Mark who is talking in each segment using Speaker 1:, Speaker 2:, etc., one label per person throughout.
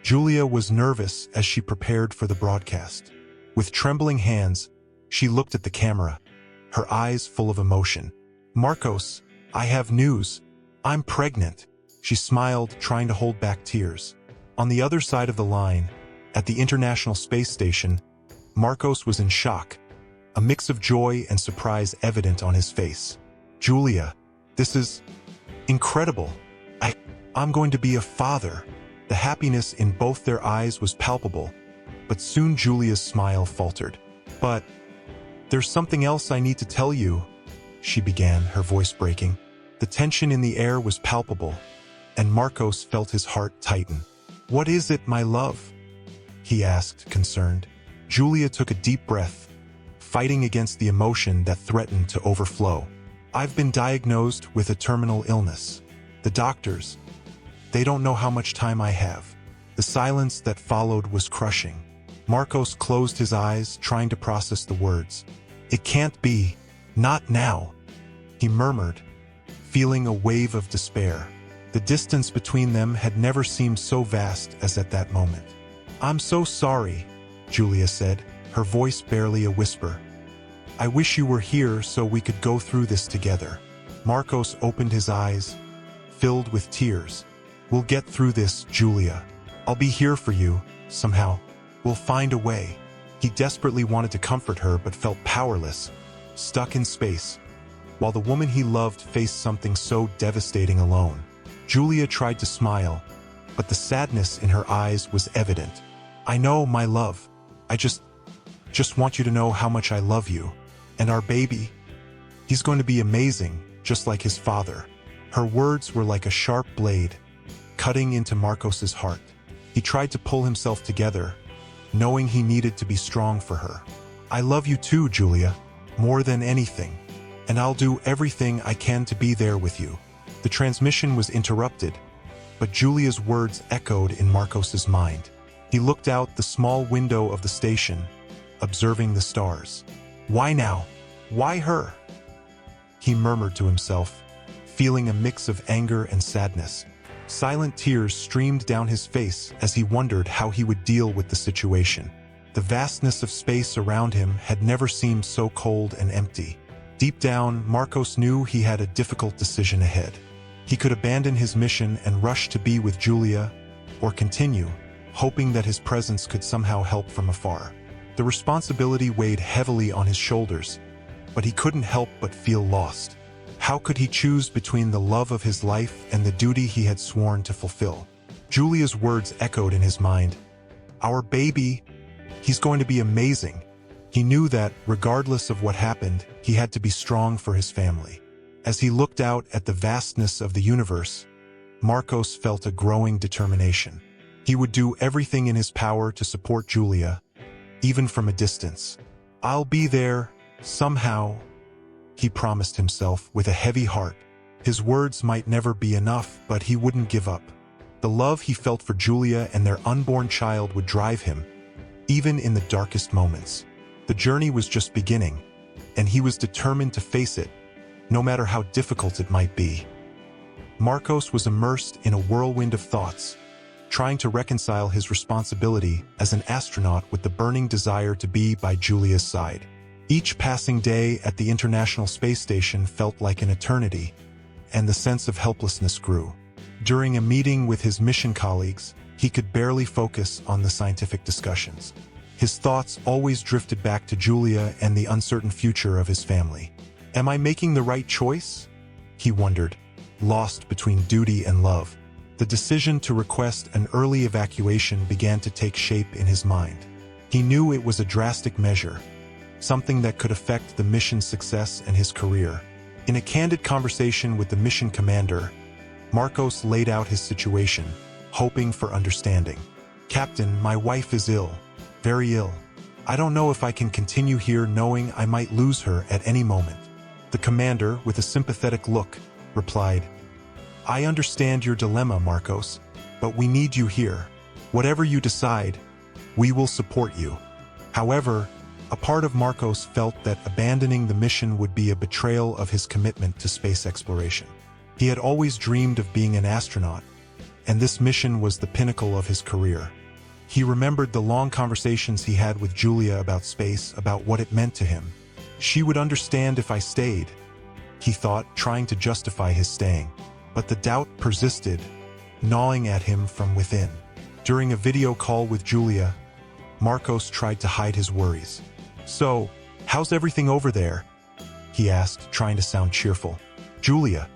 Speaker 1: Júlia was nervous as she prepared for the broadcast. With trembling hands, she looked at the camera, her eyes full of emotion. "Marcos, I have news. I'm pregnant." She smiled, trying to hold back tears. On the other side of the line, at the International Space Station, Marcos was in shock, a mix of joy and surprise evident on his face. "Júlia, this is incredible. I'm going to be a father." The happiness in both their eyes was palpable, but soon Júlia's smile faltered. "But there's something else I need to tell you," she began, her voice breaking. The tension in the air was palpable, and Marcos felt his heart tighten. "What is it, my love?" he asked, concerned. Júlia took a deep breath, fighting against the emotion that threatened to overflow. "I've been diagnosed with a terminal illness. The doctors, they don't know how much time I have." The silence that followed was crushing. Marcos closed his eyes, trying to process the words. "It can't be. Not now," he murmured, feeling a wave of despair. The distance between them had never seemed so vast as at that moment. "I'm so sorry," Júlia said, her voice barely a whisper. "I wish you were here so we could go through this together." Marcos opened his eyes, filled with tears. "We'll get through this, Júlia. I'll be here for you, somehow. We'll find a way." He desperately wanted to comfort her but felt powerless, stuck in space, while the woman he loved faced something so devastating alone. Júlia tried to smile, but the sadness in her eyes was evident. "I know, my love. I just want you to know how much I love you. And our baby, he's going to be amazing, just like his father." Her words were like a sharp blade, cutting into Marcos's heart. He tried to pull himself together, knowing he needed to be strong for her. "I love you too, Júlia, more than anything, and I'll do everything I can to be there with you." The transmission was interrupted, but Júlia's words echoed in Marcos's mind. He looked out the small window of the station, observing the stars. "Why now? Why her?" he murmured to himself, feeling a mix of anger and sadness. Silent tears streamed down his face as he wondered how he would deal with the situation. The vastness of space around him had never seemed so cold and empty. Deep down, Marcos knew he had a difficult decision ahead. He could abandon his mission and rush to be with Júlia, or continue, hoping that his presence could somehow help from afar. The responsibility weighed heavily on his shoulders, but he couldn't help but feel lost. How could he choose between the love of his life and the duty he had sworn to fulfill? Júlia's words echoed in his mind. "Our baby, he's going to be amazing." He knew that, regardless of what happened, he had to be strong for his family. As he looked out at the vastness of the universe, Marcos felt a growing determination. He would do everything in his power to support Júlia, even from a distance. "I'll be there, somehow," he promised himself with a heavy heart. His words might never be enough, but he wouldn't give up. The love he felt for Júlia and their unborn child would drive him, even in the darkest moments. The journey was just beginning, and he was determined to face it, no matter how difficult it might be. Marcos was immersed in a whirlwind of thoughts, trying to reconcile his responsibility as an astronaut with the burning desire to be by Júlia's side. Each passing day at the International Space Station felt like an eternity, and the sense of helplessness grew. During a meeting with his mission colleagues, he could barely focus on the scientific discussions. His thoughts always drifted back to Júlia and the uncertain future of his family. "Am I making the right choice?" he wondered, lost between duty and love. The decision to request an early evacuation began to take shape in his mind. He knew it was a drastic measure, something that could affect the mission's success and his career. In a candid conversation with the mission commander, Marcos laid out his situation, hoping for understanding. "Captain, my wife is ill, very ill. I don't know if I can continue here knowing I might lose her at any moment." The commander, with a sympathetic look, replied, "I understand your dilemma, Marcos, but we need you here. Whatever you decide, we will support you." However, a part of Marcos felt that abandoning the mission would be a betrayal of his commitment to space exploration. He had always dreamed of being an astronaut, and this mission was the pinnacle of his career. He remembered the long conversations he had with Júlia about space, about what it meant to him. She would understand if I stayed, he thought, trying to justify his staying. But the doubt persisted, gnawing at him from within. During a video call with Júlia, Marcos tried to hide his worries. "So, how's everything over there?" he asked, trying to sound cheerful. Júlia,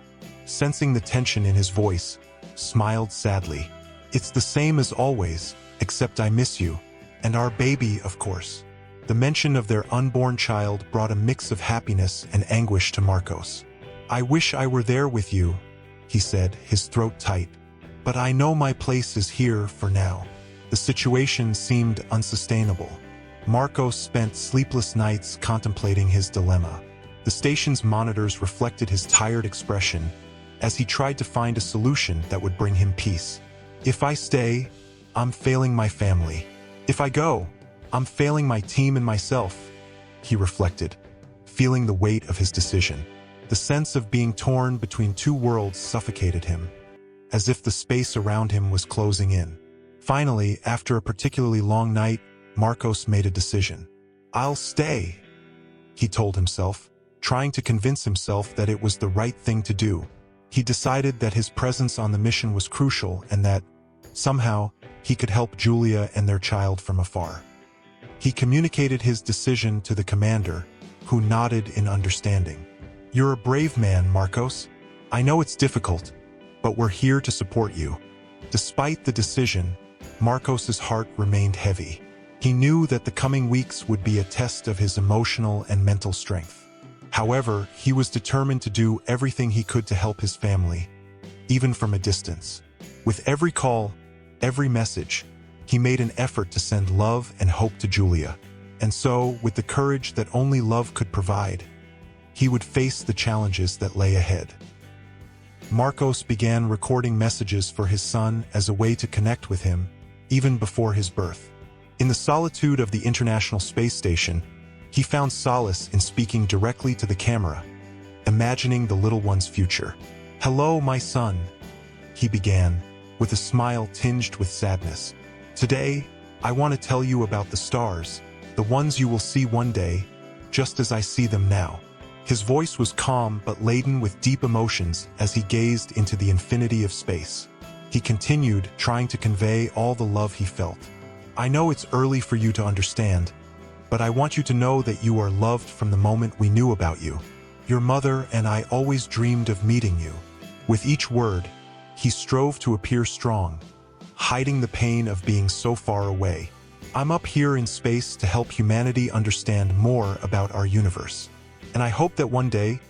Speaker 1: sensing the tension in his voice, smiled sadly. "It's the same as always, except I miss you, and our baby, of course." The mention of their unborn child brought a mix of happiness and anguish to Marcos. "I wish I were there with you," he said, his throat tight. "But I know my place is here for now." The situation seemed unsustainable. Marcos spent sleepless nights contemplating his dilemma. The station's monitors reflected his tired expression as he tried to find a solution that would bring him peace. "If I stay, I'm failing my family. If I go, I'm failing my team and myself," he reflected, feeling the weight of his decision. The sense of being torn between two worlds suffocated him, as if the space around him was closing in. Finally, after a particularly long night, Marcos made a decision. "I'll stay," he told himself, trying to convince himself that it was the right thing to do. He decided that his presence on the mission was crucial and that, somehow, he could help Júlia and their child from afar. He communicated his decision to the commander, who nodded in understanding. "You're a brave man, Marcos. I know it's difficult, but we're here to support you." Despite the decision, Marcos's heart remained heavy. He knew that the coming weeks would be a test of his emotional and mental strength. However, he was determined to do everything he could to help his family, even from a distance. With every call, every message, he made an effort to send love and hope to Júlia. And so, with the courage that only love could provide, he would face the challenges that lay ahead. Marcos began recording messages for his son as a way to connect with him, even before his birth. In the solitude of the International Space Station, he found solace in speaking directly to the camera, imagining the little one's future. "Hello, my son," he began, with a smile tinged with sadness. "Today, I want to tell you about the stars, the ones you will see one day, just as I see them now." His voice was calm but laden with deep emotions as he gazed into the infinity of space. He continued, trying to convey all the love he felt. "I know it's early for you to understand, but I want you to know that you are loved from the moment we knew about you. Your mother and I always dreamed of meeting you." With each word, he strove to appear strong, hiding the pain of being so far away. "I'm up here in space to help humanity understand more about our universe. And I hope that one day,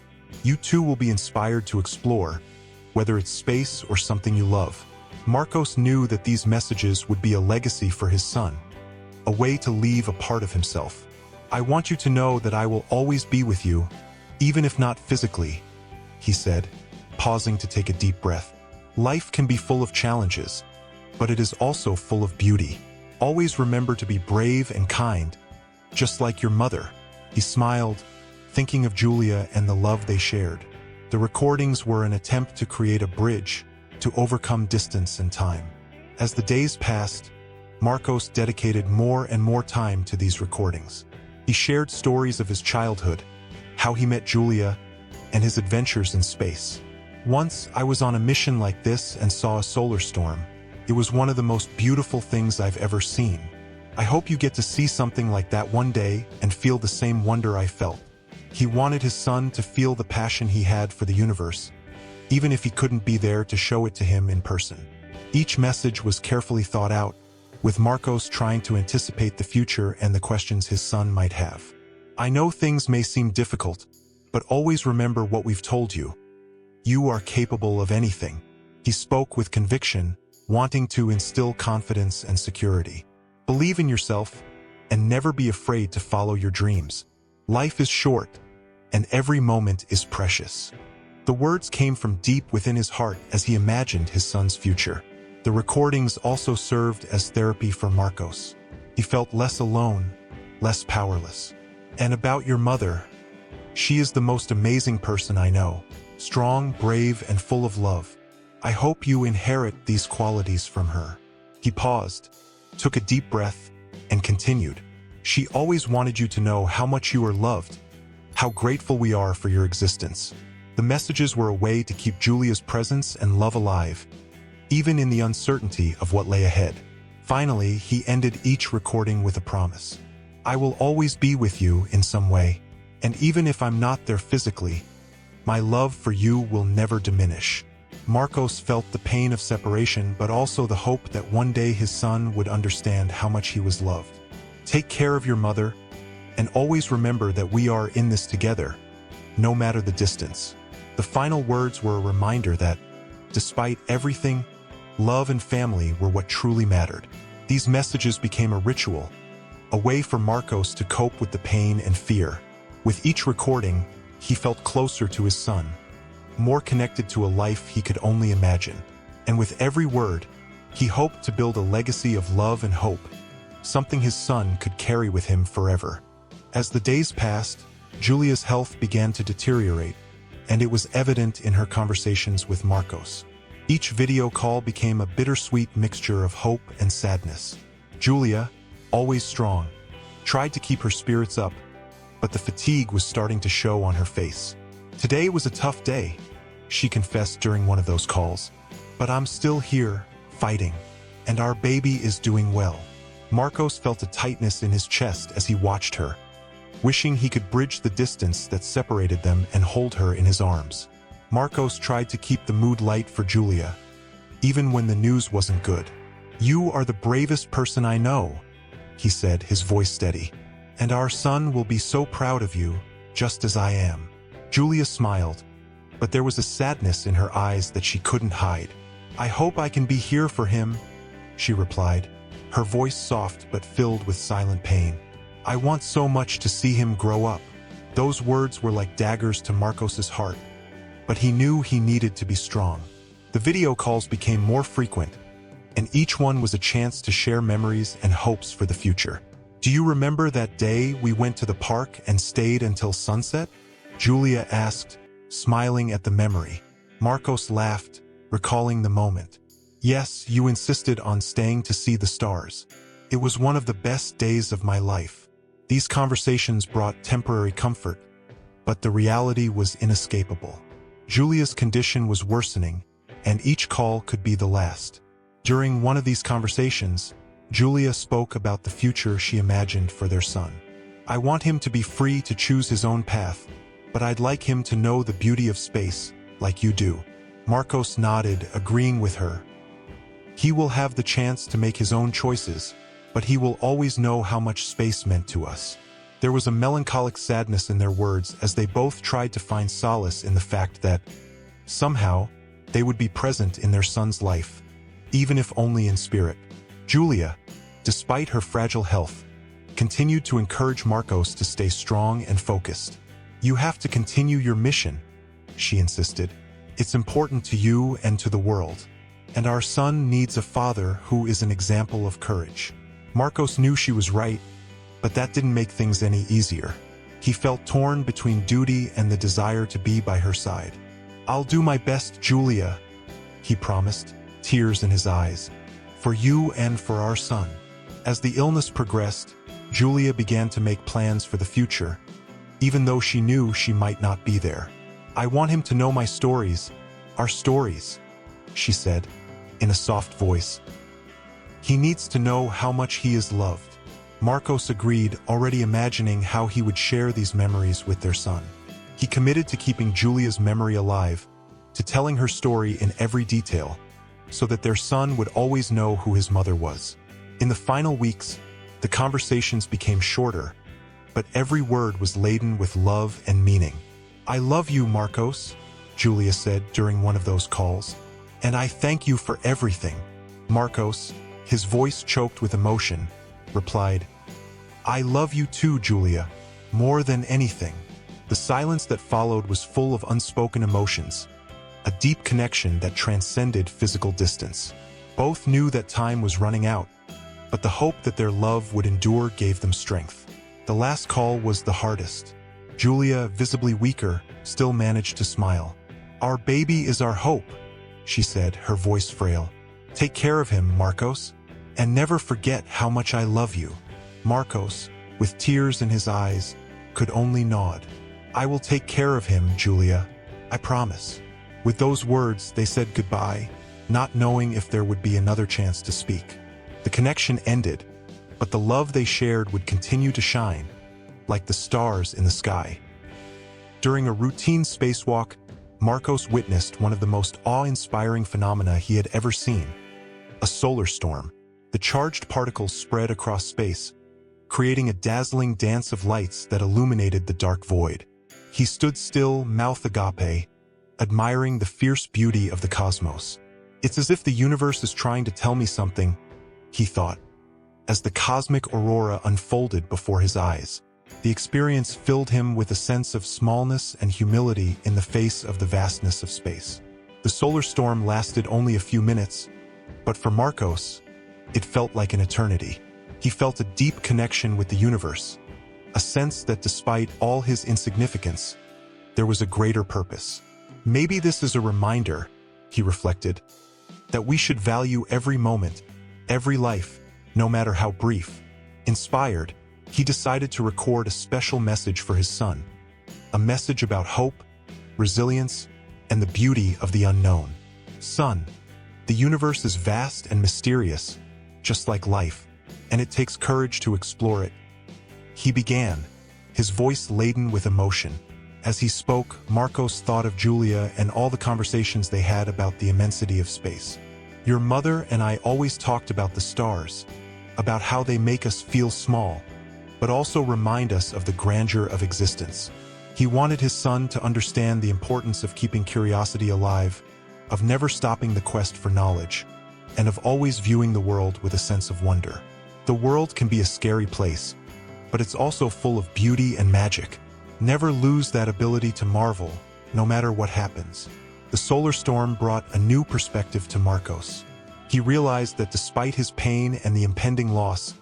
Speaker 1: you too will be inspired to explore, whether it's space or something you love." Marcos knew that these messages would be a legacy for his son, a way to leave a part of himself. "I want you to know that I will always be with you, even if not physically," he said, pausing to take a deep breath. "Life can be full of challenges, but it is also full of beauty. Always remember to be brave and kind, just like your mother." He smiled, thinking of Júlia and the love they shared. The recordings were an attempt to create a bridge to overcome distance and time. As the days passed, Marcos dedicated more and more time to these recordings. He shared stories of his childhood, how he met Júlia, and his adventures in space. "Once, I was on a mission like this and saw a solar storm. It was one of the most beautiful things I've ever seen. I hope you get to see something like that one day and feel the same wonder I felt." He wanted his son to feel the passion he had for the universe, even if he couldn't be there to show it to him in person. Each message was carefully thought out, with Marcos trying to anticipate the future and the questions his son might have. "I know things may seem difficult, but always remember what we've told you. You are capable of anything." He spoke with conviction, wanting to instill confidence and security. "Believe in yourself, and never be afraid to follow your dreams. Life is short, and every moment is precious." The words came from deep within his heart as he imagined his son's future. The recordings also served as therapy for Marcos. He felt less alone, less powerless. "And about your mother, she is the most amazing person I know. Strong, brave, and full of love. I hope you inherit these qualities from her. He paused, took a deep breath, and continued. She always wanted you to know how much you are loved, how grateful we are for your existence. The messages were a way to keep Julia's presence and love alive, even in the uncertainty of what lay ahead. Finally, he ended each recording with a promise. I will always be with you in some way, and even if I'm not there physically, my love for you will never diminish. Marcos felt the pain of separation, but also the hope that one day his son would understand how much he was loved. Take care of your mother, and always remember that we are in this together, no matter the distance. The final words were a reminder that, despite everything, love and family were what truly mattered. These messages became a ritual, a way for Marcos to cope with the pain and fear. With each recording, he felt closer to his son, more connected to a life he could only imagine. And with every word, he hoped to build a legacy of love and hope, something his son could carry with him forever. As the days passed, Julia's health began to deteriorate, and it was evident in her conversations with Marcos. Each video call became a bittersweet mixture of hope and sadness. Julia, always strong, tried to keep her spirits up, but the fatigue was starting to show on her face. Today was a tough day, she confessed during one of those calls. But I'm still here, fighting, and our baby is doing well. Marcos felt a tightness in his chest as he watched her, wishing he could bridge the distance that separated them and hold her in his arms. Marcos tried to keep the mood light for Julia, even when the news wasn't good. You are the bravest person I know, he said, his voice steady. And our son will be so proud of you, just as I am. Julia smiled, but there was a sadness in her eyes that she couldn't hide. I hope I can be here for him, she replied, her voice soft but filled with silent pain. I want so much to see him grow up. Those words were like daggers to Marcos's heart, but he knew he needed to be strong. The video calls became more frequent, and each one was a chance to share memories and hopes for the future. Do you remember that day we went to the park and stayed until sunset? Julia asked, smiling at the memory. Marcos laughed, recalling the moment. Yes, you insisted on staying to see the stars. It was one of the best days of my life. These conversations brought temporary comfort, but the reality was inescapable. Julia's condition was worsening, and each call could be the last. During one of these conversations, Julia spoke about the future she imagined for their son. I want him to be free to choose his own path, but I'd like him to know the beauty of space, like you do. Marcos nodded, agreeing with her. He will have the chance to make his own choices, but he will always know how much space meant to us. There was a melancholic sadness in their words as they both tried to find solace in the fact that, somehow, they would be present in their son's life, even if only in spirit. Julia, despite her fragile health, continued to encourage Marcos to stay strong and focused. You have to continue your mission, she insisted. It's important to you and to the world, and our son needs a father who is an example of courage. Marcos knew she was right, but that didn't make things any easier. He felt torn between duty and the desire to be by her side. I'll do my best, Julia, he promised, tears in his eyes, for you and for our son. As the illness progressed, Julia began to make plans for the future, even though she knew she might not be there. I want him to know my stories, our stories, she said, in a soft voice. He needs to know how much he is loved. Marcos agreed, already imagining how he would share these memories with their son. He committed to keeping Julia's memory alive, to telling her story in every detail, so that their son would always know who his mother was. In the final weeks, the conversations became shorter, but every word was laden with love and meaning. I love you, Marcos, Julia said during one of those calls, and I thank you for everything. Marcos, his voice choked with emotion, replied, I love you too, Julia, more than anything. The silence that followed was full of unspoken emotions, a deep connection that transcended physical distance. Both knew that time was running out, but the hope that their love would endure gave them strength. The last call was the hardest. Julia, visibly weaker, still managed to smile. Our baby is our hope, she said, her voice frail. Take care of him, Marcos. And never forget how much I love you. Marcos, with tears in his eyes, could only nod. I will take care of him, Júlia. I promise. With those words, they said goodbye, not knowing if there would be another chance to speak. The connection ended, but the love they shared would continue to shine, like the stars in the sky. During a routine spacewalk, Marcos witnessed one of the most awe-inspiring phenomena he had ever seen. A solar storm. The charged particles spread across space, creating a dazzling dance of lights that illuminated the dark void. He stood still, mouth agape, admiring the fierce beauty of the cosmos. It's as if the universe is trying to tell me something, he thought, as the cosmic aurora unfolded before his eyes. The experience filled him with a sense of smallness and humility in the face of the vastness of space. The solar storm lasted only a few minutes, but for Marcos, it felt like an eternity. He felt a deep connection with the universe, a sense that despite all his insignificance, there was a greater purpose. Maybe this is a reminder, he reflected, that we should value every moment, every life, no matter how brief. Inspired, he decided to record a special message for his son, a message about hope, resilience, and the beauty of the unknown. Son, the universe is vast and mysterious, just like life, and it takes courage to explore it. He began, his voice laden with emotion. As he spoke, Marcos thought of Júlia and all the conversations they had about the immensity of space. Your mother and I always talked about the stars, about how they make us feel small, but also remind us of the grandeur of existence. He wanted his son to understand the importance of keeping curiosity alive, of never stopping the quest for knowledge, and of always viewing the world with a sense of wonder. The world can be a scary place, but it's also full of beauty and magic. Never lose that ability to marvel, no matter what happens. The solar storm brought a new perspective to Marcos. He realized that despite his pain and the impending loss,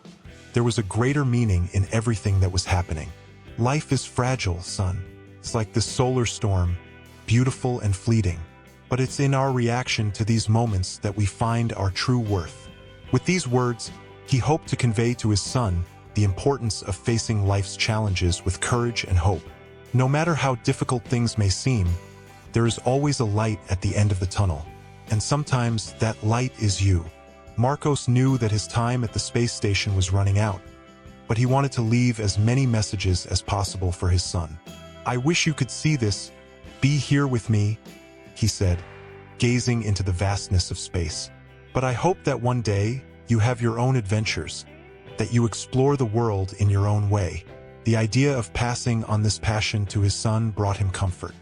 Speaker 1: there was a greater meaning in everything that was happening. Life is fragile, son. It's like this solar storm, beautiful and fleeting. But it's in our reaction to these moments that we find our true worth. With these words, he hoped to convey to his son the importance of facing life's challenges with courage and hope. No matter how difficult things may seem, there is always a light at the end of the tunnel. And sometimes that light is you. Marcos knew that his time at the space station was running out, but he wanted to leave as many messages as possible for his son. I wish you could see this. Be here with me, he said, gazing into the vastness of space. But I hope that one day you have your own adventures, that you explore the world in your own way. The idea of passing on this passion to his son brought him comfort.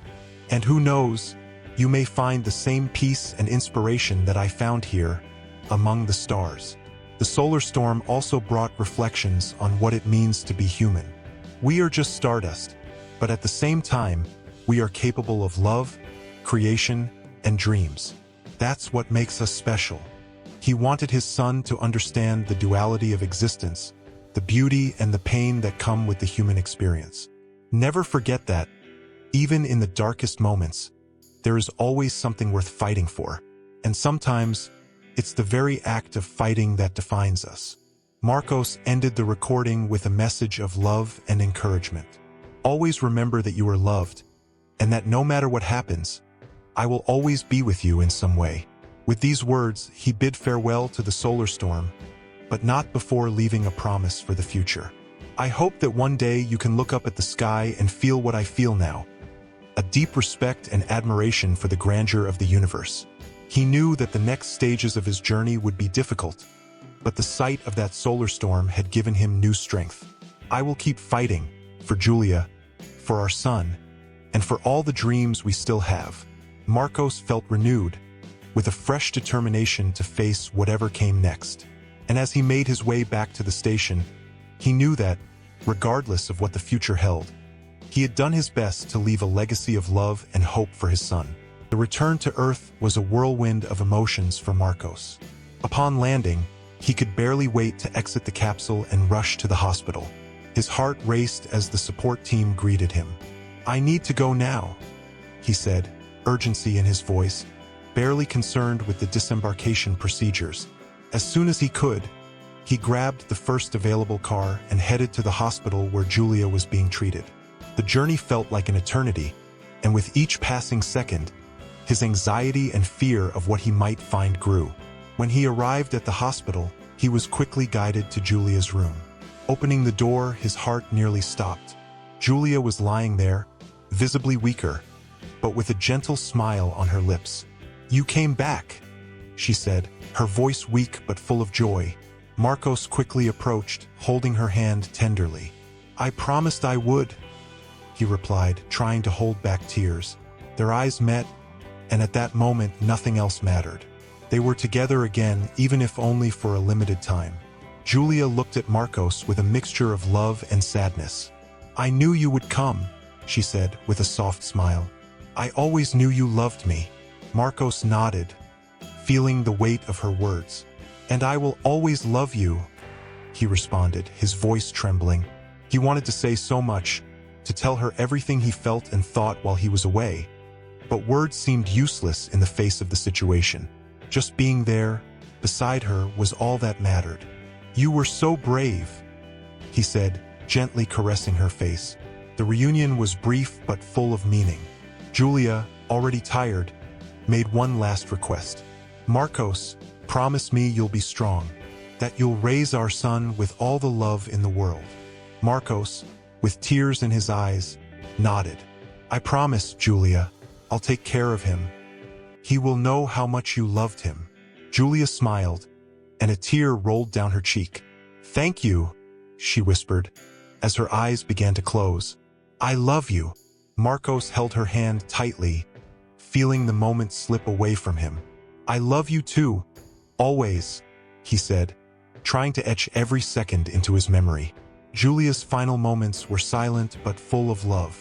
Speaker 1: And who knows, you may find the same peace and inspiration that I found here, among the stars. The solar storm also brought reflections on what it means to be human. We are just stardust, but at the same time, we are capable of love, creation, and dreams. That's what makes us special. He wanted his son to understand the duality of existence, the beauty and the pain that come with the human experience. Never forget that, even in the darkest moments, there is always something worth fighting for. And sometimes, it's the very act of fighting that defines us. Marcos ended the recording with a message of love and encouragement. Always remember that you are loved, and that no matter what happens, I will always be with you in some way. With these words, he bid farewell to the solar storm, but not before leaving a promise for the future. I hope that one day you can look up at the sky and feel what I feel now, a deep respect and admiration for the grandeur of the universe. He knew that the next stages of his journey would be difficult, but the sight of that solar storm had given him new strength. I will keep fighting, for Júlia, for our son, and for all the dreams we still have. Marcos felt renewed, with a fresh determination to face whatever came next. And as he made his way back to the station, he knew that, regardless of what the future held, he had done his best to leave a legacy of love and hope for his son. The return to Earth was a whirlwind of emotions for Marcos. Upon landing, he could barely wait to exit the capsule and rush to the hospital. His heart raced as the support team greeted him. I need to go now, he said, urgency in his voice. barely concerned with the disembarkation procedures. As soon as he could, he grabbed the first available car and headed to the hospital where Júlia was being treated. The journey felt like an eternity, and with each passing second, his anxiety and fear of what he might find grew. When he arrived at the hospital, he was quickly guided to Júlia's room. Opening the door, his heart nearly stopped. Júlia was lying there, visibly weaker, but with a gentle smile on her lips. "You came back," she said, her voice weak but full of joy. Marcos quickly approached, holding her hand tenderly. "I promised I would," he replied, trying to hold back tears. Their eyes met, and at that moment nothing else mattered. They were together again, even if only for a limited time. Júlia looked at Marcos with a mixture of love and sadness. "I knew you would come," she said with a soft smile. "I always knew you loved me." Marcos nodded, feeling the weight of her words. "And I will always love you," he responded, his voice trembling. He wanted to say so much, to tell her everything he felt and thought while he was away, but words seemed useless in the face of the situation. Just being there, beside her, was all that mattered. "You were so brave," he said, gently caressing her face. The reunion was brief but full of meaning. Júlia, already tired, made one last request. "Marcos, promise me you'll be strong, that you'll raise our son with all the love in the world." Marcos, with tears in his eyes, nodded. "I promise, Júlia. I'll take care of him. He will know how much you loved him." Júlia smiled, and a tear rolled down her cheek. "Thank you," she whispered, as her eyes began to close. "I love you." Marcos held her hand tightly, feeling the moment slip away from him. "I love you too, always," he said, trying to etch every second into his memory. Júlia's final moments were silent but full of love.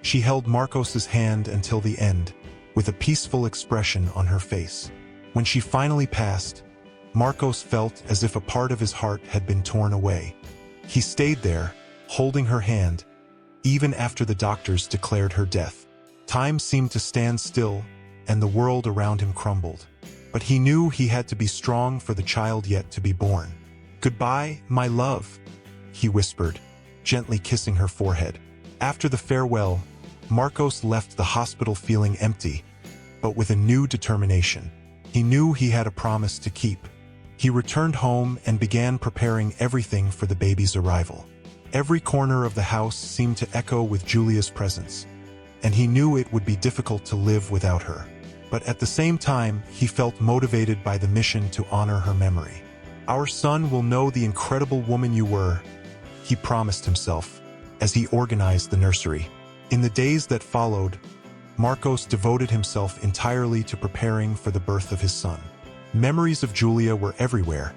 Speaker 1: She held Marcos's hand until the end, with a peaceful expression on her face. When she finally passed, Marcos felt as if a part of his heart had been torn away. He stayed there, holding her hand, even after the doctors declared her death. Time seemed to stand still, and the world around him crumbled. But he knew he had to be strong for the child yet to be born. "Goodbye, my love," he whispered, gently kissing her forehead. After the farewell, Marcos left the hospital feeling empty, but with a new determination. He knew he had a promise to keep. He returned home and began preparing everything for the baby's arrival. Every corner of the house seemed to echo with Júlia's presence, and he knew it would be difficult to live without her. But at the same time, he felt motivated by the mission to honor her memory. "Our son will know the incredible woman you were," he promised himself, as he organized the nursery. In the days that followed, Marcos devoted himself entirely to preparing for the birth of his son. Memories of Júlia were everywhere,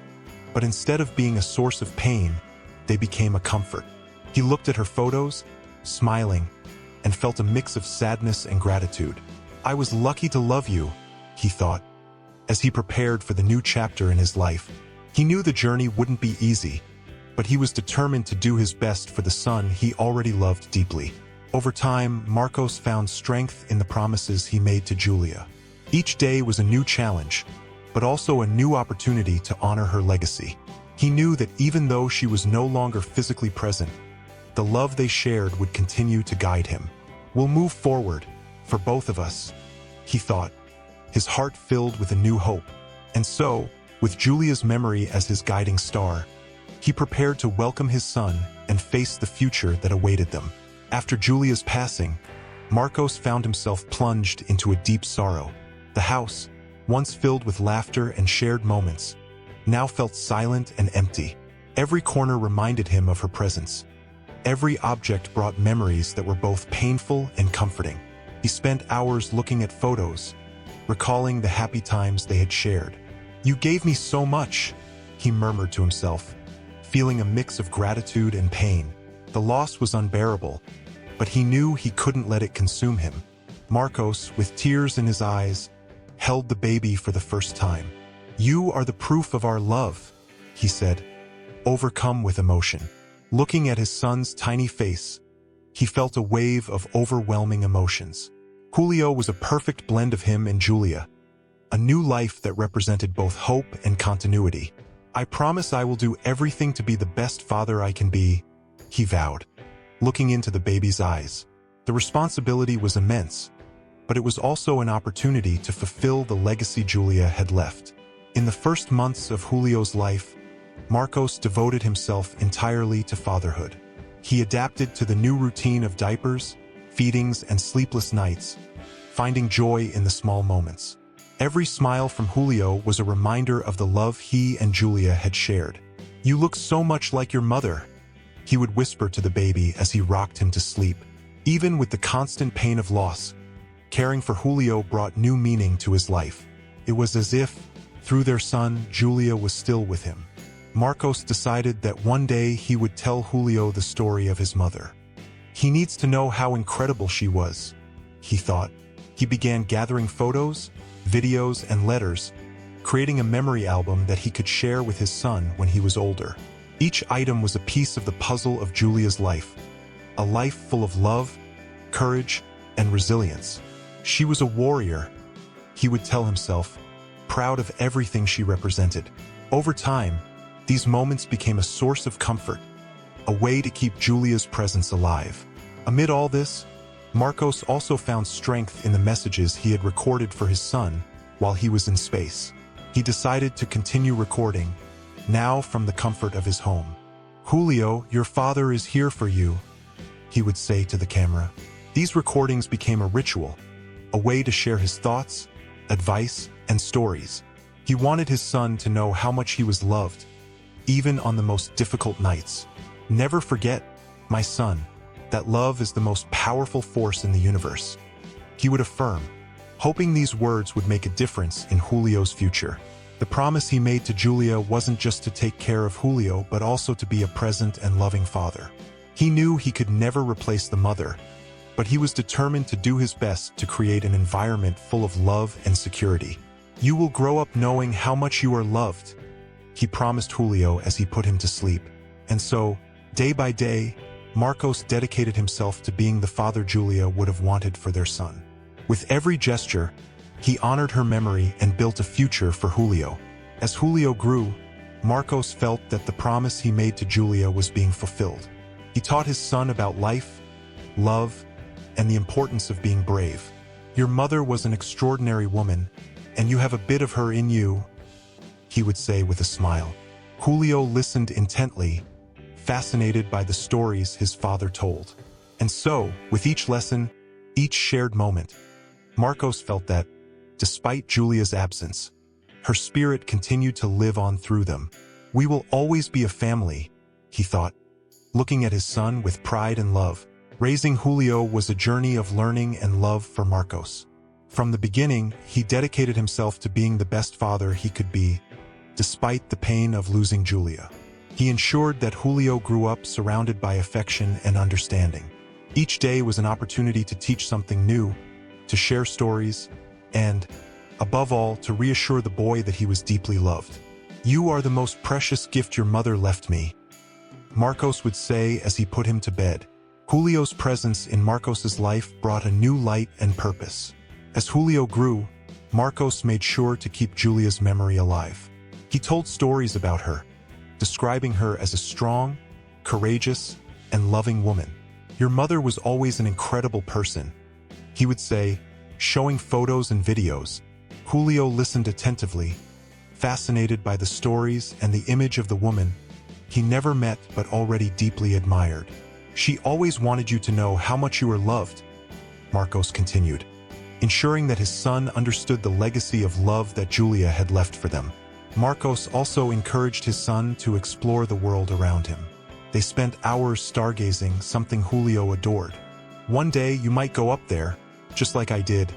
Speaker 1: but instead of being a source of pain, they became a comfort. He looked at her photos, smiling, and felt a mix of sadness and gratitude. "I was lucky to love you," he thought, as he prepared for the new chapter in his life. He knew the journey wouldn't be easy, but he was determined to do his best for the son he already loved deeply. Over time, Marcos found strength in the promises he made to Júlia. Each day was a new challenge, but also a new opportunity to honor her legacy. He knew that even though she was no longer physically present, the love they shared would continue to guide him. "We'll move forward, for both of us," he thought, his heart filled with a new hope. And so, with Júlia's memory as his guiding star, he prepared to welcome his son and face the future that awaited them. After Júlia's passing, Marcos found himself plunged into a deep sorrow. The house, once filled with laughter and shared moments, now felt silent and empty. Every corner reminded him of her presence. Every object brought memories that were both painful and comforting. He spent hours looking at photos, recalling the happy times they had shared. "You gave me so much," he murmured to himself, feeling a mix of gratitude and pain. The loss was unbearable, but he knew he couldn't let it consume him. Marcos, with tears in his eyes, held the baby for the first time. "You are the proof of our love," he said, overcome with emotion. Looking at his son's tiny face, he felt a wave of overwhelming emotions. Julio was a perfect blend of him and Júlia, a new life that represented both hope and continuity. "I promise I will do everything to be the best father I can be," he vowed, looking into the baby's eyes. The responsibility was immense, but it was also an opportunity to fulfill the legacy Júlia had left. In the first months of Julio's life, Marcos devoted himself entirely to fatherhood. He adapted to the new routine of diapers, feedings, and sleepless nights, finding joy in the small moments. Every smile from Julio was a reminder of the love he and Júlia had shared. "You look so much like your mother," he would whisper to the baby as he rocked him to sleep. Even with the constant pain of loss, caring for Julio brought new meaning to his life. It was as if, through their son, Júlia was still with him. Marcos decided that one day he would tell Julio the story of his mother. "He needs to know how incredible she was," he thought. He began gathering photos, videos, and letters, creating a memory album that he could share with his son when he was older. Each item was a piece of the puzzle of Júlia's life, a life full of love, courage, and resilience. She was a warrior, he would tell himself, proud of everything she represented. Over time, these moments became a source of comfort, a way to keep Júlia's presence alive. Amid all this, Marcos also found strength in the messages he had recorded for his son while he was in space. He decided to continue recording, now from the comfort of his home. "Julio, your father is here for you," he would say to the camera. These recordings became a ritual, a way to share his thoughts, advice, and stories. He wanted his son to know how much he was loved, even on the most difficult nights. "Never forget, my son, that love is the most powerful force in the universe," he would affirm, hoping these words would make a difference in Julio's future. The promise he made to Júlia wasn't just to take care of Julio, but also to be a present and loving father. He knew he could never replace the mother, but he was determined to do his best to create an environment full of love and security. "You will grow up knowing how much you are loved," he promised Julio as he put him to sleep. And so, day by day, Marcos dedicated himself to being the father Júlia would have wanted for their son. With every gesture, he honored her memory and built a future for Julio. As Julio grew, Marcos felt that the promise he made to Júlia was being fulfilled. He taught his son about life, love, and the importance of being brave. "Your mother was an extraordinary woman, and you have a bit of her in you," he would say with a smile. Julio listened intently, fascinated by the stories his father told. And so, with each lesson, each shared moment, Marcos felt that, despite Júlia's absence, her spirit continued to live on through them. "We will always be a family," he thought, looking at his son with pride and love. Raising Julio was a journey of learning and love for Marcos. From the beginning, he dedicated himself to being the best father he could be, despite the pain of losing Júlia. He ensured that Julio grew up surrounded by affection and understanding. Each day was an opportunity to teach something new, to share stories, and, above all, to reassure the boy that he was deeply loved. "You are the most precious gift your mother left me," Marcos would say as he put him to bed. Julio's presence in Marcos's life brought a new light and purpose. As Julio grew, Marcos made sure to keep Júlia's memory alive. He told stories about her, describing her as a strong, courageous, and loving woman. "Your mother was always an incredible person," he would say, showing photos and videos. Julio listened attentively, fascinated by the stories and the image of the woman he never met but already deeply admired. "She always wanted you to know how much you were loved," Marcos continued, ensuring that his son understood the legacy of love that Júlia had left for them. Marcos also encouraged his son to explore the world around him. They spent hours stargazing, something Julio adored. "One day you might go up there, just like I did,"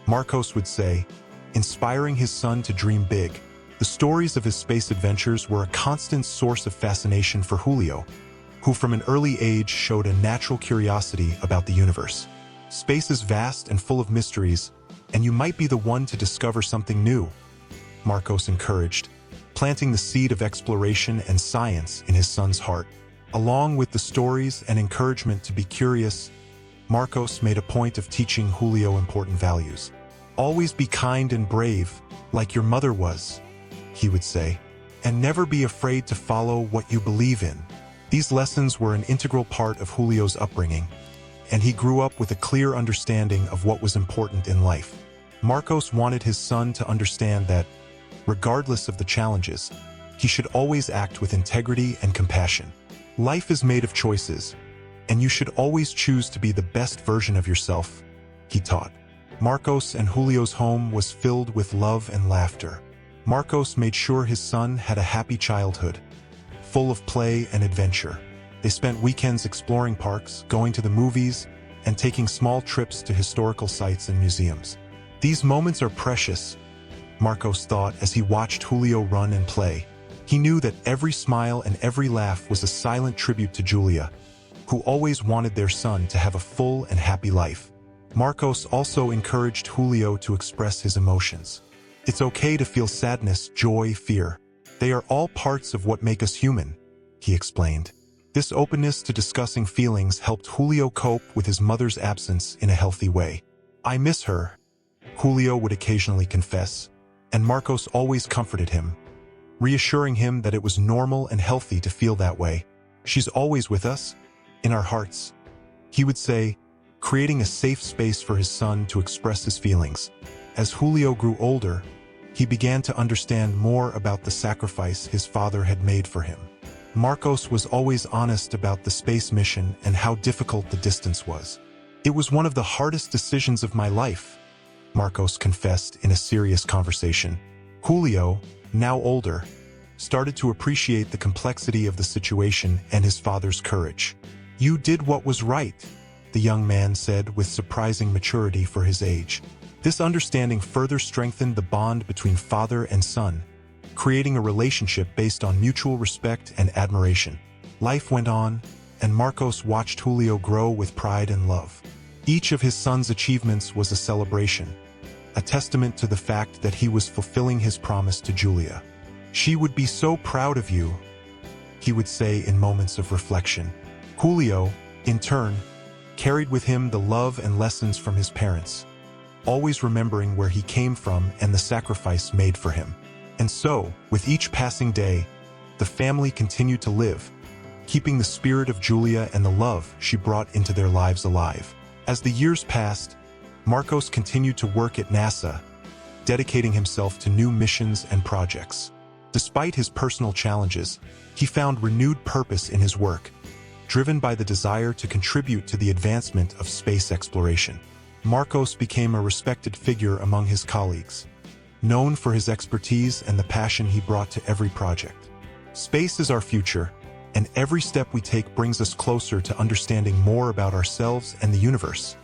Speaker 1: Marcos would say, inspiring his son to dream big. The stories of his space adventures were a constant source of fascination for Julio, who from an early age showed a natural curiosity about the universe. "Space is vast and full of mysteries, and you might be the one to discover something new," Marcos encouraged, planting the seed of exploration and science in his son's heart. Along with the stories and encouragement to be curious, Marcos made a point of teaching Julio important values. Always be kind and brave, like your mother was, he would say, and never be afraid to follow what you believe in. These lessons were an integral part of Julio's upbringing, and he grew up with a clear understanding of what was important in life. Marcos wanted his son to understand that, regardless of the challenges, he should always act with integrity and compassion. Life is made of choices, and you should always choose to be the best version of yourself, he taught. Marcos and Julio's home was filled with love and laughter. Marcos made sure his son had a happy childhood, full of play and adventure. They spent weekends exploring parks, going to the movies, and taking small trips to historical sites and museums. These moments are precious, Marcos thought as he watched Julio run and play. He knew that every smile and every laugh was a silent tribute to Júlia, who always wanted their son to have a full and happy life. Marcos also encouraged Julio to express his emotions. It's okay to feel sadness, joy, fear. They are all parts of what make us human, he explained. This openness to discussing feelings helped Julio cope with his mother's absence in a healthy way. I miss her, Julio would occasionally confess, and Marcos always comforted him, reassuring him that it was normal and healthy to feel that way. She's always with us, in our hearts, he would say, creating a safe space for his son to express his feelings. As Julio grew older, he began to understand more about the sacrifice his father had made for him. Marcos was always honest about the space mission and how difficult the distance was. It was one of the hardest decisions of my life, Marcos confessed in a serious conversation. Julio, now older, started to appreciate the complexity of the situation and his father's courage. You did what was right, the young man said with surprising maturity for his age. This understanding further strengthened the bond between father and son, creating a relationship based on mutual respect and admiration. Life went on, and Marcos watched Julio grow with pride and love. Each of his son's achievements was a celebration, a testament to the fact that he was fulfilling his promise to Júlia. She would be so proud of you, he would say in moments of reflection. Julio, in turn, carried with him the love and lessons from his parents, always remembering where he came from and the sacrifice made for him. And so, with each passing day, the family continued to live, keeping the spirit of Júlia and the love she brought into their lives alive. As the years passed, Marcos continued to work at NASA, dedicating himself to new missions and projects. Despite his personal challenges, he found renewed purpose in his work, driven by the desire to contribute to the advancement of space exploration. Marcos became a respected figure among his colleagues, known for his expertise and the passion he brought to every project. Space is our future, and every step we take brings us closer to understanding more about ourselves and the universe,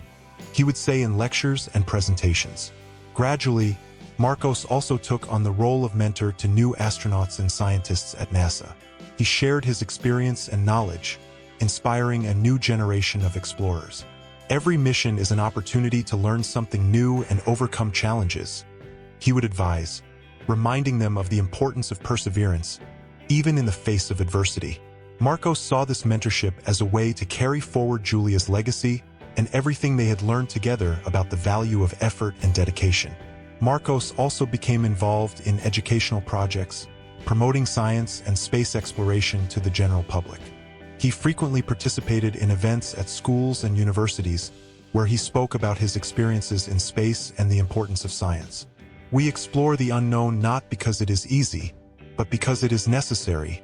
Speaker 1: he would say in lectures and presentations. Gradually, Marcos also took on the role of mentor to new astronauts and scientists at NASA. He shared his experience and knowledge, inspiring a new generation of explorers. Every mission is an opportunity to learn something new and overcome challenges, he would advise, reminding them of the importance of perseverance, even in the face of adversity. Marcos saw this mentorship as a way to carry forward Júlia's legacy and everything they had learned together about the value of effort and dedication. Marcos also became involved in educational projects, promoting science and space exploration to the general public. He frequently participated in events at schools and universities where he spoke about his experiences in space and the importance of science. We explore the unknown not because it is easy, but because it is necessary,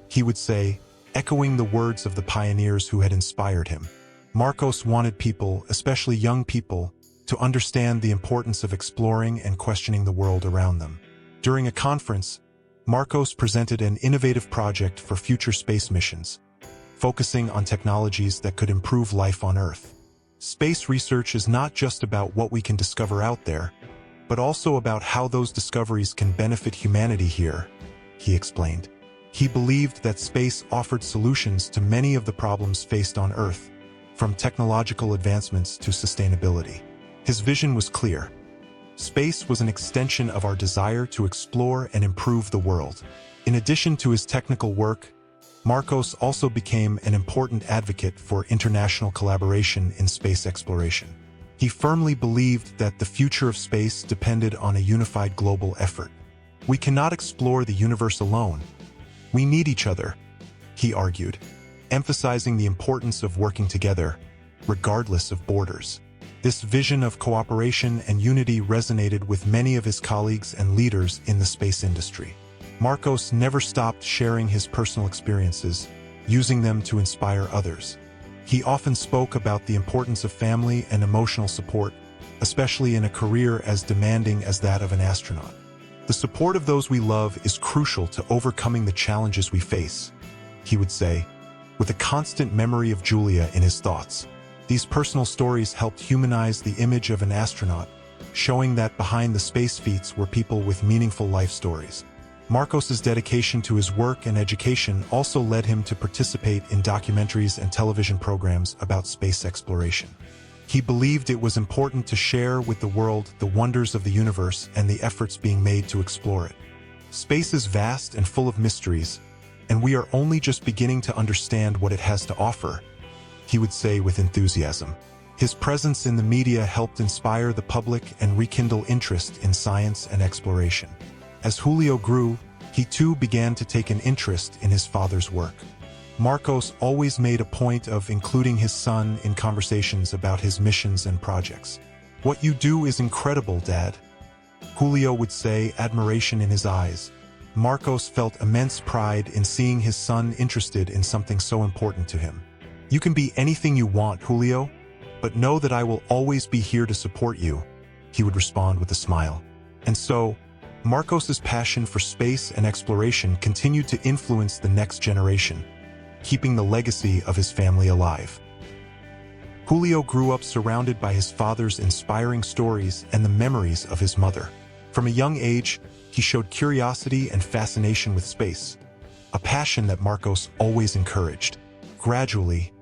Speaker 1: he would say, echoing the words of the pioneers who had inspired him. Marcos wanted people, especially young people, to understand the importance of exploring and questioning the world around them. During a conference, Marcos presented an innovative project for future space missions, focusing on technologies that could improve life on Earth. Space research is not just about what we can discover out there, but also about how those discoveries can benefit humanity here, he explained. He believed that space offered solutions to many of the problems faced on Earth, from technological advancements to sustainability. His vision was clear. Space was an extension of our desire to explore and improve the world. In addition to his technical work, Marcos also became an important advocate for international collaboration in space exploration. He firmly believed that the future of space depended on a unified global effort. We cannot explore the universe alone. We need each other, he argued, emphasizing the importance of working together, regardless of borders. This vision of cooperation and unity resonated with many of his colleagues and leaders in the space industry. Marcos never stopped sharing his personal experiences, using them to inspire others. He often spoke about the importance of family and emotional support, especially in a career as demanding as that of an astronaut. The support of those we love is crucial to overcoming the challenges we face, he would say, with a constant memory of Júlia in his thoughts. These personal stories helped humanize the image of an astronaut, showing that behind the space feats were people with meaningful life stories. Marcos's dedication to his work and education also led him to participate in documentaries and television programs about space exploration. He believed it was important to share with the world the wonders of the universe and the efforts being made to explore it. Space is vast and full of mysteries, and we are only just beginning to understand what it has to offer, he would say with enthusiasm. His presence in the media helped inspire the public and rekindle interest in science and exploration. As Julio grew, he too began to take an interest in his father's work. Marcos always made a point of including his son in conversations about his missions and projects. "What you do is incredible, Dad," Julio would say, admiration in his eyes. Marcos felt immense pride in seeing his son interested in something so important to him. "You can be anything you want, Julio, but know that I will always be here to support you," he would respond with a smile. And so, Marcos's passion for space and exploration continued to influence the next generation, keeping the legacy of his family alive. Julio grew up surrounded by his father's inspiring stories and the memories of his mother. From a young age, he showed curiosity and fascination with space, a passion that Marcos always encouraged. Gradually,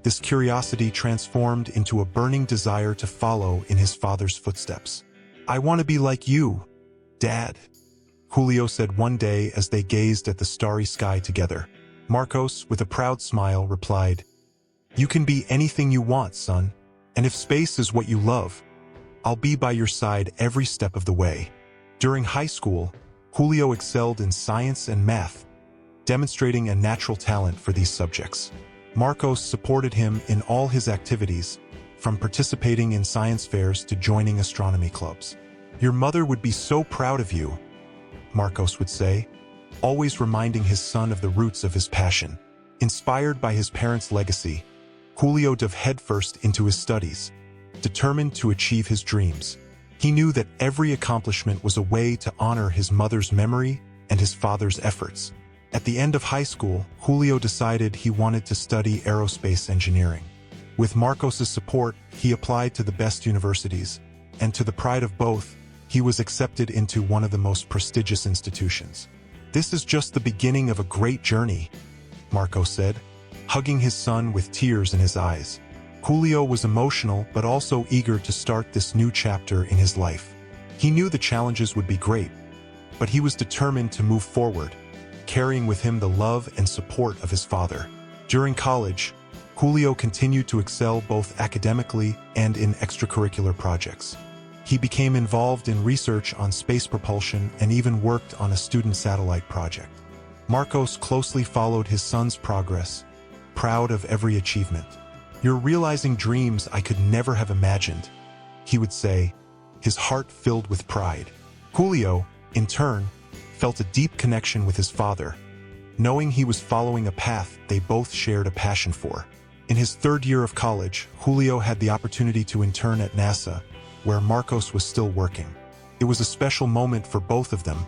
Speaker 1: this curiosity transformed into a burning desire to follow in his father's footsteps. "I want to be like you, Dad," Julio said one day as they gazed at the starry sky together. Marcos, with a proud smile, replied, "You can be anything you want, son, and if space is what you love, I'll be by your side every step of the way." During high school, Julio excelled in science and math, demonstrating a natural talent for these subjects. Marcos supported him in all his activities, from participating in science fairs to joining astronomy clubs. "Your mother would be so proud of you," Marcos would say, always reminding his son of the roots of his passion. Inspired by his parents' legacy, Julio dove headfirst into his studies, determined to achieve his dreams. He knew that every accomplishment was a way to honor his mother's memory and his father's efforts. At the end of high school, Julio decided he wanted to study aerospace engineering. With Marcos's support, he applied to the best universities, and to the pride of both, he was accepted into one of the most prestigious institutions. "This is just the beginning of a great journey," Marcos said, hugging his son with tears in his eyes. Julio was emotional but also eager to start this new chapter in his life. He knew the challenges would be great, but he was determined to move forward, carrying with him the love and support of his father. During college, Julio continued to excel both academically and in extracurricular projects. He became involved in research on space propulsion and even worked on a student satellite project. Marcos closely followed his son's progress, proud of every achievement. "You're realizing dreams I could never have imagined," he would say, his heart filled with pride. Julio, in turn, felt a deep connection with his father, knowing he was following a path they both shared a passion for. In his third year of college, Julio had the opportunity to intern at NASA, where Marcos was still working. It was a special moment for both of them,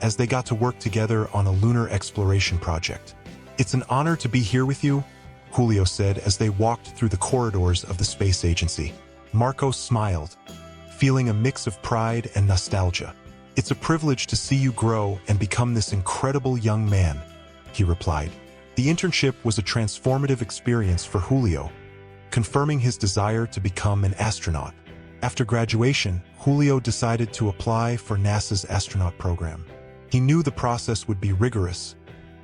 Speaker 1: as they got to work together on a lunar exploration project. "It's an honor to be here with you," Julio said as they walked through the corridors of the space agency. Marcos smiled, feeling a mix of pride and nostalgia. "It's a privilege to see you grow and become this incredible young man," he replied. The internship was a transformative experience for Julio, confirming his desire to become an astronaut. After graduation, Julio decided to apply for NASA's astronaut program. He knew the process would be rigorous,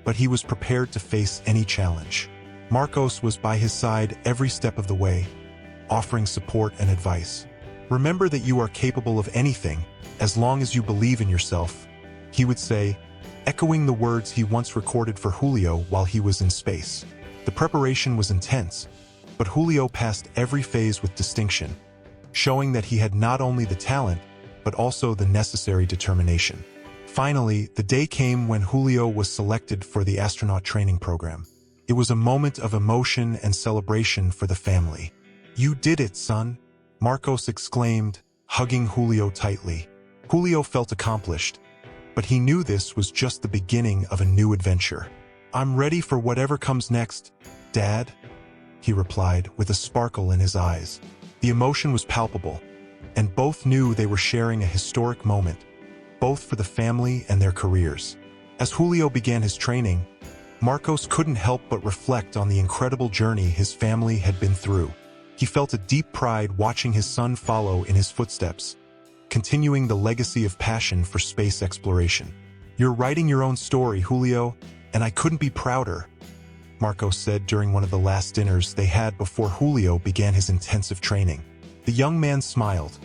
Speaker 1: but he was prepared to face any challenge. Marcos was by his side every step of the way, offering support and advice. "Remember that you are capable of anything, as long as you believe in yourself," he would say, echoing the words he once recorded for Julio while he was in space. The preparation was intense, but Julio passed every phase with distinction, showing that he had not only the talent, but also the necessary determination. Finally, the day came when Julio was selected for the astronaut training program. It was a moment of emotion and celebration for the family. "You did it, son," Marcos exclaimed, hugging Julio tightly. Julio felt accomplished, but he knew this was just the beginning of a new adventure. "I'm ready for whatever comes next, Dad," he replied with a sparkle in his eyes. The emotion was palpable, and both knew they were sharing a historic moment, both for the family and their careers. As Julio began his training, Marcos couldn't help but reflect on the incredible journey his family had been through. He felt a deep pride watching his son follow in his footsteps, continuing the legacy of passion for space exploration. "You're writing your own story, Julio, and I couldn't be prouder," Marcos said during one of the last dinners they had before Julio began his intensive training. The young man smiled,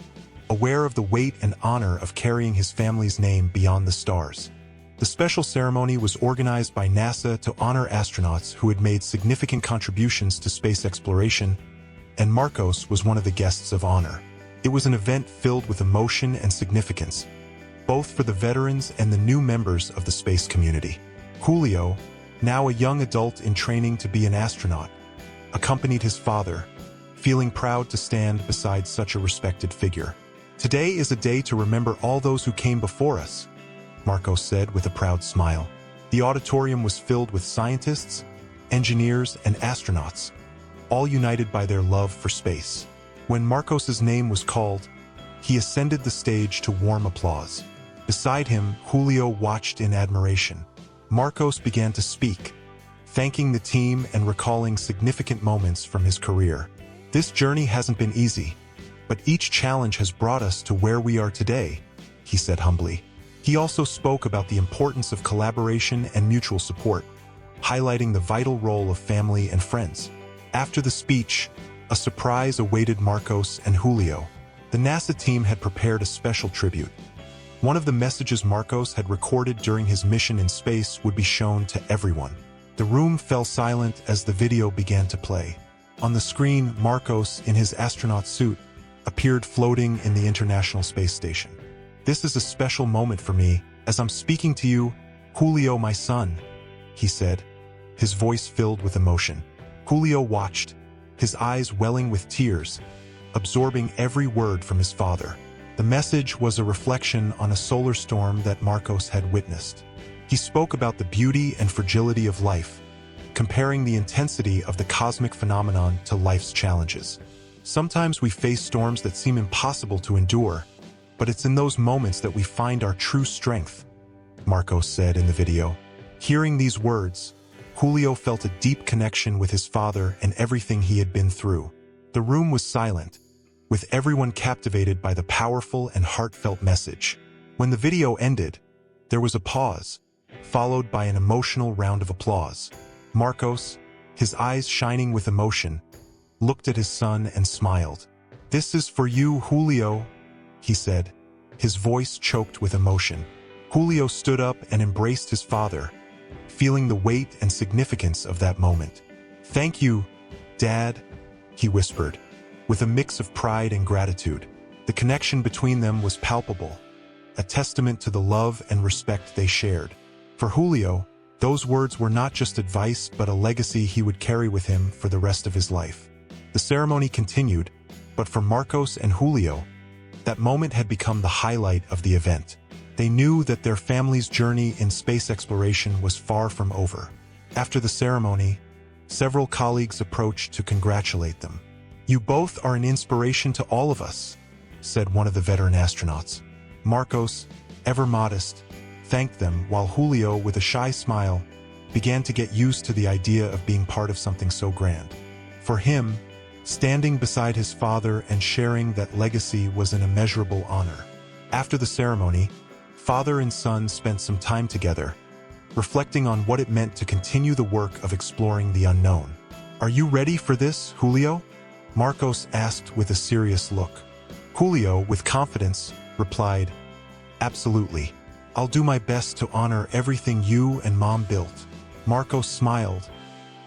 Speaker 1: aware of the weight and honor of carrying his family's name beyond the stars. The special ceremony was organized by NASA to honor astronauts who had made significant contributions to space exploration, and Marcos was one of the guests of honor. It was an event filled with emotion and significance, both for the veterans and the new members of the space community. Julio, now a young adult in training to be an astronaut, accompanied his father, feeling proud to stand beside such a respected figure. "Today is a day to remember all those who came before us," Marcos said with a proud smile. The auditorium was filled with scientists, engineers, and astronauts, all united by their love for space. When Marcos's name was called, he ascended the stage to warm applause. Beside him, Julio watched in admiration. Marcos began to speak, thanking the team and recalling significant moments from his career. "This journey hasn't been easy, but each challenge has brought us to where we are today," he said humbly. He also spoke about the importance of collaboration and mutual support, highlighting the vital role of family and friends. After the speech, a surprise awaited Marcos and Julio. The NASA team had prepared a special tribute. One of the messages Marcos had recorded during his mission in space would be shown to everyone. The room fell silent as the video began to play. On the screen, Marcos, in his astronaut suit, appeared floating in the International Space Station. "This is a special moment for me, as I'm speaking to you, Julio, my son," he said, his voice filled with emotion. Julio watched, his eyes welling with tears, absorbing every word from his father. The message was a reflection on a solar storm that Marcos had witnessed. He spoke about the beauty and fragility of life, comparing the intensity of the cosmic phenomenon to life's challenges. "Sometimes we face storms that seem impossible to endure, but it's in those moments that we find our true strength," Marcos said in the video. Hearing these words, Julio felt a deep connection with his father and everything he had been through. The room was silent, with everyone captivated by the powerful and heartfelt message. When the video ended, there was a pause, followed by an emotional round of applause. Marcos, his eyes shining with emotion, looked at his son and smiled. "This is for you, Julio," he said, his voice choked with emotion. Julio stood up and embraced his father, feeling the weight and significance of that moment. "Thank you, Dad," he whispered, with a mix of pride and gratitude. The connection between them was palpable, a testament to the love and respect they shared. For Julio, those words were not just advice but a legacy he would carry with him for the rest of his life. The ceremony continued, but for Marcos and Julio, that moment had become the highlight of the event. They knew that their family's journey in space exploration was far from over. After the ceremony, several colleagues approached to congratulate them. "You both are an inspiration to all of us," said one of the veteran astronauts. Marcos, ever modest, thanked them while Julio, with a shy smile, began to get used to the idea of being part of something so grand. For him, standing beside his father and sharing that legacy was an immeasurable honor. After the ceremony, father and son spent some time together, reflecting on what it meant to continue the work of exploring the unknown. "Are you ready for this, Julio?" Marcos asked with a serious look. Julio, with confidence, replied, "Absolutely. I'll do my best to honor everything you and Mom built." Marcos smiled,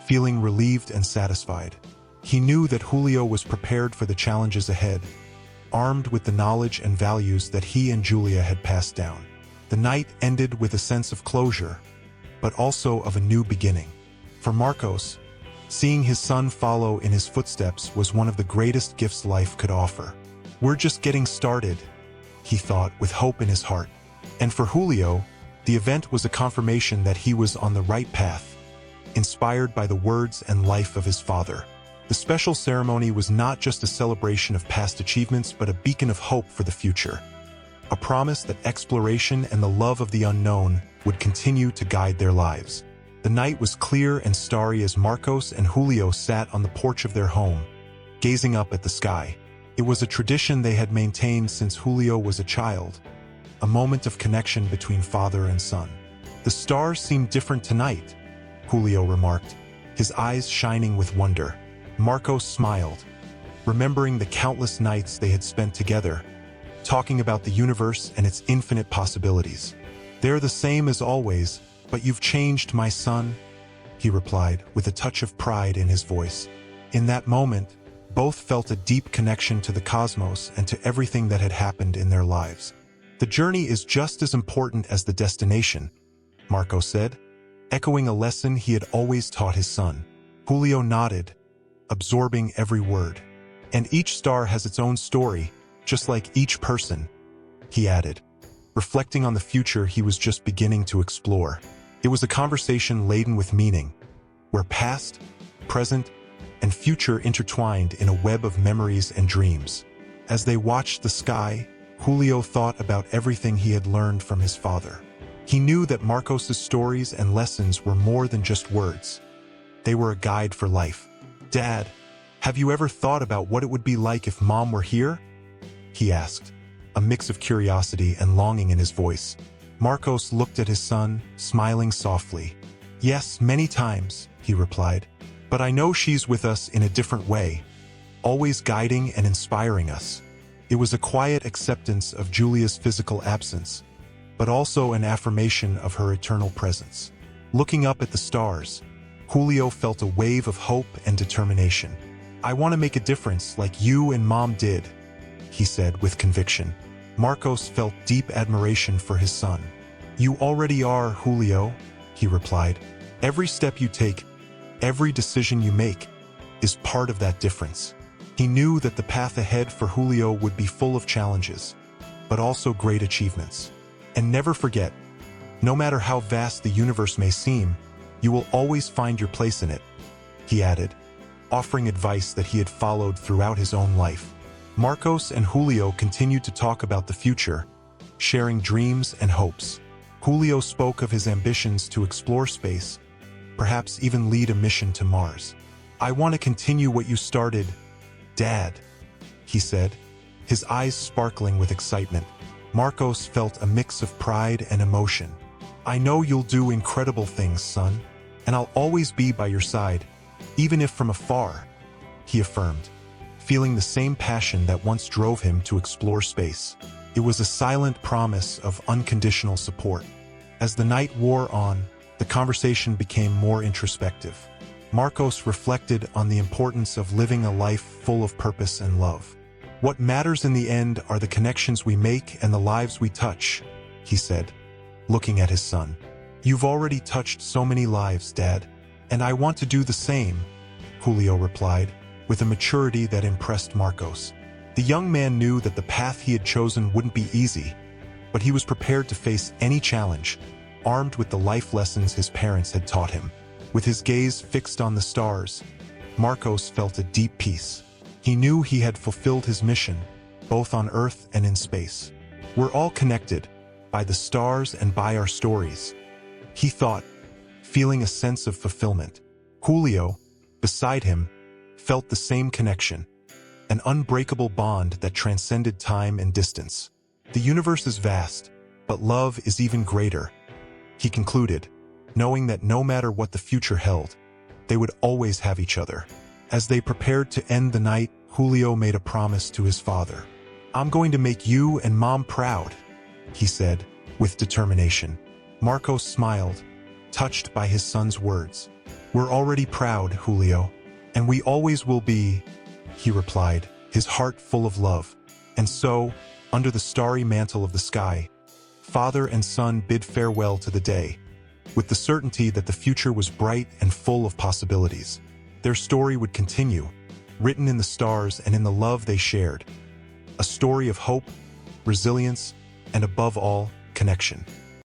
Speaker 1: feeling relieved and satisfied. He knew that Julio was prepared for the challenges ahead, armed with the knowledge and values that he and Júlia had passed down. The night ended with a sense of closure, but also of a new beginning. For Marcos, seeing his son follow in his footsteps was one of the greatest gifts life could offer. "We're just getting started," he thought with hope in his heart. And for Julio, the event was a confirmation that he was on the right path, inspired by the words and life of his father. The special ceremony was not just a celebration of past achievements, but a beacon of hope for the future. A promise that exploration and the love of the unknown would continue to guide their lives. The night was clear and starry as Marcos and Julio sat on the porch of their home, gazing up at the sky. It was a tradition they had maintained since Julio was a child, a moment of connection between father and son. "The stars seem different tonight," Julio remarked, his eyes shining with wonder. Marcos smiled, remembering the countless nights they had spent together, talking about the universe and its infinite possibilities. "They're the same as always, but you've changed, my son," he replied with a touch of pride in his voice. In that moment, both felt a deep connection to the cosmos and to everything that had happened in their lives. "The journey is just as important as the destination," Marcos said, echoing a lesson he had always taught his son. Julio nodded, absorbing every word. "And each star has its own story, just like each person," he added, reflecting on the future he was just beginning to explore. It was a conversation laden with meaning, where past, present, and future intertwined in a web of memories and dreams. As they watched the sky, Julio thought about everything he had learned from his father. He knew that Marcos's stories and lessons were more than just words. They were a guide for life. "Dad, have you ever thought about what it would be like if Mom were here?" he asked, a mix of curiosity and longing in his voice. Marcos looked at his son, smiling softly. "Yes, many times," he replied. "But I know she's with us in a different way, always guiding and inspiring us." It was a quiet acceptance of Júlia's physical absence, but also an affirmation of her eternal presence. Looking up at the stars, Julio felt a wave of hope and determination. "I want to make a difference like you and Mom did," he said with conviction. Marcos felt deep admiration for his son. "You already are, Julio," he replied. "Every step you take, every decision you make, is part of that difference." He knew that the path ahead for Julio would be full of challenges, but also great achievements. "And never forget, no matter how vast the universe may seem, you will always find your place in it," he added, offering advice that he had followed throughout his own life. Marcos and Julio continued to talk about the future, sharing dreams and hopes. Julio spoke of his ambitions to explore space, perhaps even lead a mission to Mars. "I want to continue what you started, Dad," he said, his eyes sparkling with excitement. Marcos felt a mix of pride and emotion. "I know you'll do incredible things, son, and I'll always be by your side, even if from afar," he affirmed, feeling the same passion that once drove him to explore space. It was a silent promise of unconditional support. As the night wore on, the conversation became more introspective. Marcos reflected on the importance of living a life full of purpose and love. "What matters in the end are the connections we make and the lives we touch," he said, looking at his son. "You've already touched so many lives, Dad, and I want to do the same," Julio replied, with a maturity that impressed Marcos. The young man knew that the path he had chosen wouldn't be easy, but he was prepared to face any challenge, armed with the life lessons his parents had taught him. With his gaze fixed on the stars, Marcos felt a deep peace. He knew he had fulfilled his mission, both on Earth and in space. "We're all connected, by the stars and by our stories," he thought, feeling a sense of fulfillment. Julio, beside him, felt the same connection, an unbreakable bond that transcended time and distance. "The universe is vast, but love is even greater," he concluded, knowing that no matter what the future held, they would always have each other. As they prepared to end the night, Julio made a promise to his father. "I'm going to make you and Mom proud," he said, with determination. Marcos smiled, touched by his son's words. "We're already proud, Julio, and we always will be," he replied, his heart full of love. And so, under the starry mantle of the sky, father and son bid farewell to the day, with the certainty that the future was bright and full of possibilities. Their story would continue, written in the stars and in the love they shared. A story of hope, resilience, and above all, connection.